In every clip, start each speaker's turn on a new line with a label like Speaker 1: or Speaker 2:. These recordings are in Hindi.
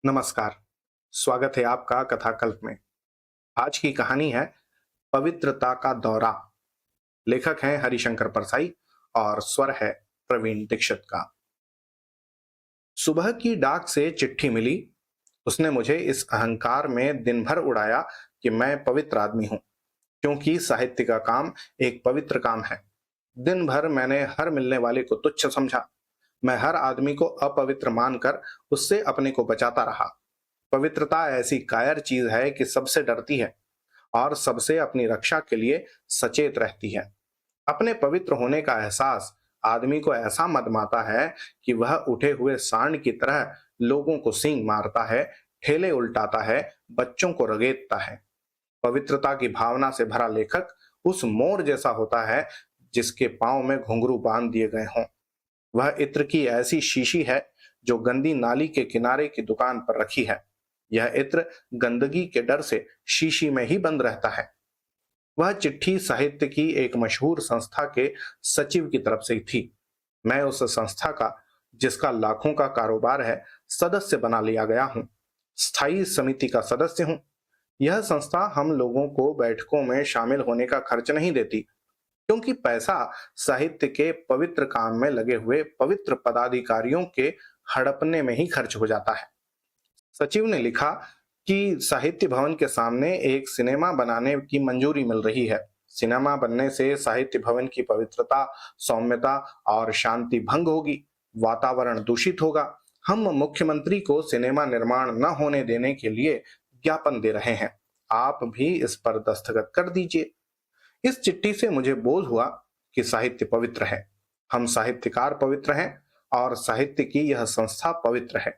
Speaker 1: नमस्कार। स्वागत है आपका कथाकल्प में। आज की कहानी है पवित्रता का दौरा। लेखक हैं हरिशंकर परसाई और स्वर है प्रवीण दीक्षित का। सुबह की डाक से चिट्ठी मिली। उसने मुझे इस अहंकार में दिन भर उड़ाया कि मैं पवित्र आदमी हूं, क्योंकि साहित्य का काम एक पवित्र काम है। दिन भर मैंने हर मिलने वाले को तुच्छ समझा। मैं हर आदमी को अपवित्र मानकर उससे अपने को बचाता रहा। पवित्रता ऐसी कायर चीज है कि सबसे डरती है और सबसे अपनी रक्षा के लिए सचेत रहती है। अपने पवित्र होने का एहसास आदमी को ऐसा मदमाता है कि वह उठे हुए सांड की तरह लोगों को सींग मारता है, ठेले उल्टाता है, बच्चों को रगेदता है। पवित्रता की भावना से भरा लेखक उस मोर जैसा होता है जिसके पांव में घुंघरू बांध दिए गए हों। वह इत्र की ऐसी शीशी है जो गंदी नाली के किनारे की दुकान पर रखी है। यह इत्र गंदगी के डर से शीशी में ही बंद रहता है। वह चिट्ठी साहित्य की एक मशहूर संस्था के सचिव की तरफ से थी। मैं उस संस्था का, जिसका लाखों का कारोबार है, सदस्य बना लिया गया हूँ। स्थायी समिति का सदस्य हूँ। यह संस्था हम लोगों को बैठकों में शामिल होने का खर्च नहीं देती, क्योंकि पैसा साहित्य के पवित्र काम में लगे हुए पवित्र पदाधिकारियों के हड़पने में ही खर्च हो जाता है। सचिव ने लिखा कि साहित्य भवन के सामने एक सिनेमा बनाने की मंजूरी मिल रही है। सिनेमा बनने से साहित्य भवन की पवित्रता, सौम्यता और शांति भंग होगी, वातावरण दूषित होगा। हम मुख्यमंत्री को सिनेमा निर्माण न होने देने के लिए ज्ञापन दे रहे हैं। आप भी इस पर दस्तखत कर दीजिए। इस चिट्ठी से मुझे बोध हुआ कि साहित्य पवित्र है, हम साहित्यकार पवित्र हैं और साहित्य की यह संस्था पवित्र है।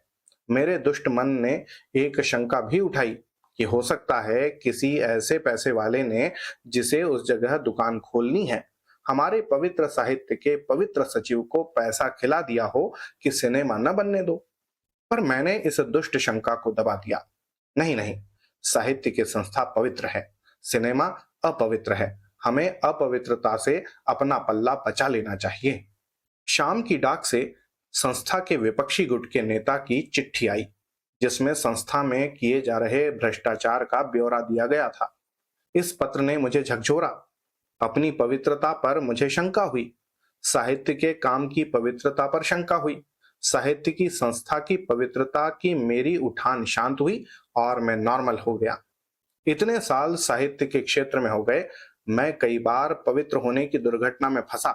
Speaker 1: मेरे दुष्ट मन ने एक शंका भी उठाई कि हो सकता है किसी ऐसे पैसे वाले ने, जिसे उस जगह दुकान खोलनी है, हमारे पवित्र साहित्य के पवित्र सचिव को पैसा खिला दिया हो कि सिनेमा न बनने दो। पर मैंने इस दुष्ट शंका को दबा दिया। नहीं नहीं, साहित्य की संस्था पवित्र है, सिनेमा अपवित्र है। हमें अपवित्रता से अपना पल्ला बचा लेना चाहिए। शाम की डाक से संस्था के विपक्षी गुट के नेता की चिट्ठी आई, जिसमें संस्था में किए जा रहे भ्रष्टाचार का ब्यौरा दिया गया था। इस पत्र ने मुझे झकझोरा। अपनी पवित्रता पर मुझे शंका हुई, साहित्य के काम की पवित्रता पर शंका हुई, साहित्य की संस्था की पवित्रता की मेरी उठान शांत हुई और मैं नॉर्मल हो गया। इतने साल साहित्य के क्षेत्र में हो गए, मैं कई बार पवित्र होने की दुर्घटना में फंसा,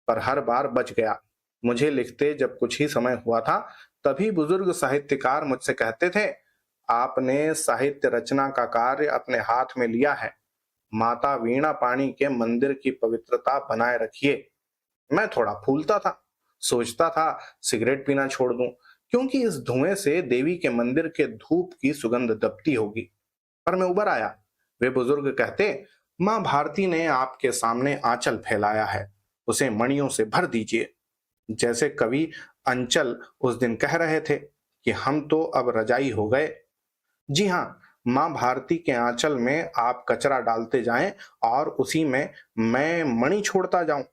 Speaker 1: पर हर बार बच गया। मुझे लिखते जब कुछ ही समय हुआ था, तभी बुजुर्ग साहित्यकार मुझसे कहते थे, आपने साहित्य रचना का कार्य अपने हाथ में लिया है, माता वीणा पाणी के मंदिर की पवित्रता बनाए रखिए। मैं थोड़ा फूलता था, सोचता था सिगरेट पीना छोड़ दूं, क्योंकि इस धुएं से देवी के मंदिर के धूप की सुगंध दबती होगी। पर मैं उबर आया। वे बुजुर्ग कहते, मां भारती ने आपके सामने आंचल फैलाया है, उसे मणियों से भर दीजिए। जैसे कवि अंचल उस दिन कह रहे थे कि हम तो अब रजाई हो गए। जी हाँ, मां भारती के आंचल में आप कचरा डालते जाएं और उसी में मैं मणि छोड़ता जाऊं।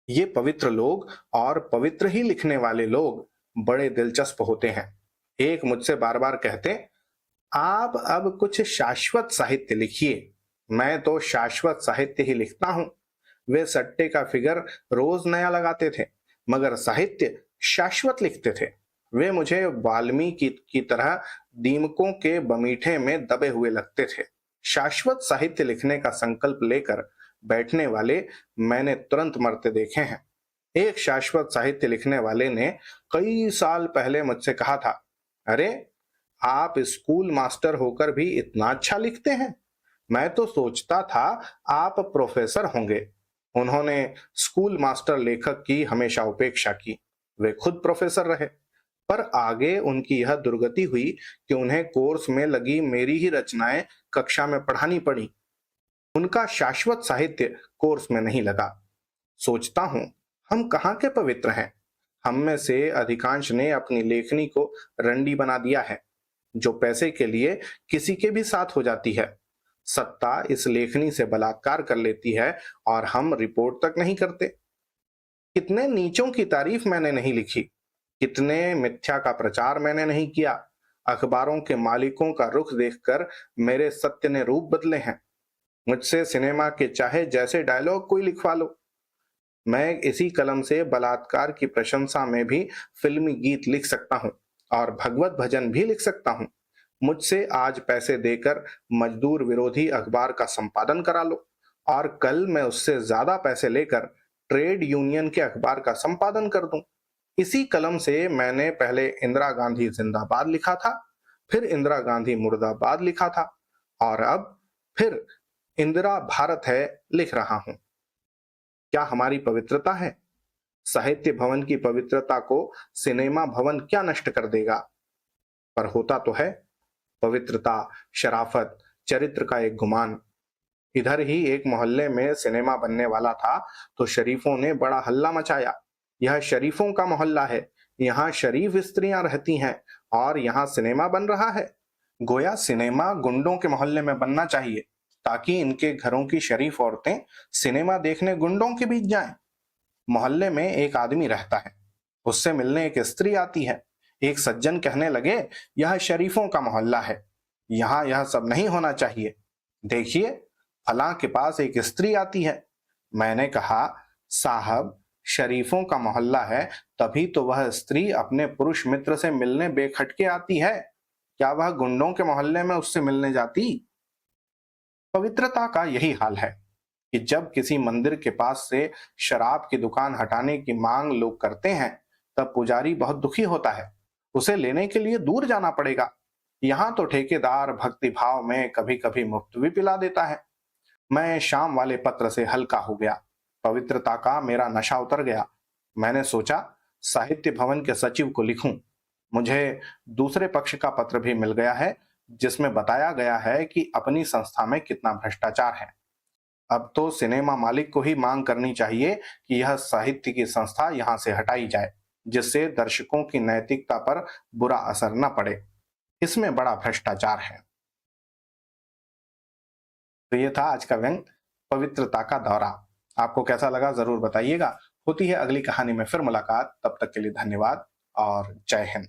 Speaker 1: ये पवित्र लोग और पवित्र ही लिखने वाले लोग बड़े दिलचस्प होते हैं। एक मुझसे बार बार कहते, आप अब कुछ शाश्वत साहित्य लिखिए। मैं तो शाश्वत साहित्य ही लिखता हूं। वे सट्टे का फिगर रोज नया लगाते थे, मगर साहित्य शाश्वत लिखते थे। वे मुझे वाल्मीकि की तरह दीमकों के बमीठे में दबे हुए लगते थे। शाश्वत साहित्य लिखने का संकल्प लेकर बैठने वाले मैंने तुरंत मरते देखे हैं। एक शाश्वत साहित्य लिखने वाले ने कई साल पहले मुझसे कहा था, अरे, आप स्कूल मास्टर होकर भी इतना अच्छा लिखते हैं। मैं तो सोचता था आप प्रोफेसर होंगे। उन्होंने स्कूल मास्टर लेखक की हमेशा उपेक्षा की। वे खुद प्रोफेसर रहे, पर आगे उनकी यह दुर्गति हुई कि उन्हें कोर्स में लगी मेरी ही रचनाएं कक्षा में पढ़ानी पड़ी। उनका शाश्वत साहित्य कोर्स में नहीं लगा। सोचता हूं, हम कहाँ के पवित्र हैं। हम में से अधिकांश ने अपनी लेखनी को रंडी बना दिया है, जो पैसे के लिए किसी के भी साथ हो जाती है। सत्ता इस लेखनी से बलात्कार कर लेती है और हम रिपोर्ट तक नहीं करते। कितने नीचों की तारीफ मैंने नहीं लिखी। कितने मिथ्या का प्रचार मैंने नहीं किया। अखबारों के मालिकों का रुख देखकर मेरे सत्य ने रूप बदले हैं। मुझसे सिनेमा के चाहे जैसे डायलॉग कोई लिखवा लो। मैं इसी कलम से बलात्कार की प्रशंसा में भी फिल्मी गीत लिख सकता हूँ और भगवत भजन भी लिख सकता हूँ। मुझसे आज पैसे देकर मजदूर विरोधी अखबार का संपादन करा लो और कल मैं उससे ज्यादा पैसे लेकर ट्रेड यूनियन के अखबार का संपादन कर दूं। इसी कलम से मैंने पहले इंदिरा गांधी जिंदाबाद लिखा था, फिर इंदिरा गांधी मुर्दाबाद लिखा था और अब फिर इंदिरा भारत है लिख रहा हूं। क्या हमारी पवित्रता है? साहित्य भवन की पवित्रता को सिनेमा भवन क्या नष्ट कर देगा? पर होता तो है। पवित्रता, शराफत, चरित्र का एक गुमान। इधर ही एक मोहल्ले में सिनेमा बनने वाला था तो शरीफों ने बड़ा हल्ला मचाया। यह शरीफों का मोहल्ला है, यहाँ शरीफ स्त्रियां रहती हैं और यहाँ सिनेमा बन रहा है। गोया सिनेमा गुंडों के मोहल्ले में बनना चाहिए ताकि इनके घरों की शरीफ औरतें सिनेमा देखने गुंडों के बीच जाएं। मोहल्ले में एक आदमी रहता है, उससे मिलने एक स्त्री आती है। एक सज्जन कहने लगे, यह शरीफों का मोहल्ला है, यहाँ यह सब नहीं होना चाहिए। देखिए, फलां के पास एक स्त्री आती है। मैंने कहा, साहब, शरीफों का मोहल्ला है तभी तो वह स्त्री अपने पुरुष मित्र से मिलने बेखटके आती है। क्या वह गुंडों के मोहल्ले में उससे मिलने जाती? पवित्रता का यही हाल है कि जब किसी मंदिर के पास से शराब की दुकान हटाने की मांग लोग करते हैं, तब पुजारी बहुत दुखी होता है। उसे लेने के लिए दूर जाना पड़ेगा। यहाँ तो ठेकेदार भक्ति भाव में कभी कभी मुफ्त भी पिला देता है। मैं शाम वाले पत्र से हल्का हो गया। पवित्रता का मेरा नशा उतर गया। मैंने सोचा, साहित्य भवन के सचिव को लिखूं। मुझे दूसरे पक्ष का पत्र भी मिल गया है जिसमें बताया गया है कि अपनी संस्था में कितना भ्रष्टाचार है। अब तो सिनेमा मालिक को ही मांग करनी चाहिए कि यह साहित्य की संस्था यहां से हटाई जाए, जिससे दर्शकों की नैतिकता पर बुरा असर न पड़े। इसमें बड़ा भ्रष्टाचार है। तो ये था आज का व्यंग, पवित्रता का दौरा। आपको कैसा लगा जरूर बताइएगा। होती है अगली कहानी में फिर मुलाकात। तब तक के लिए धन्यवाद और जय हिंद।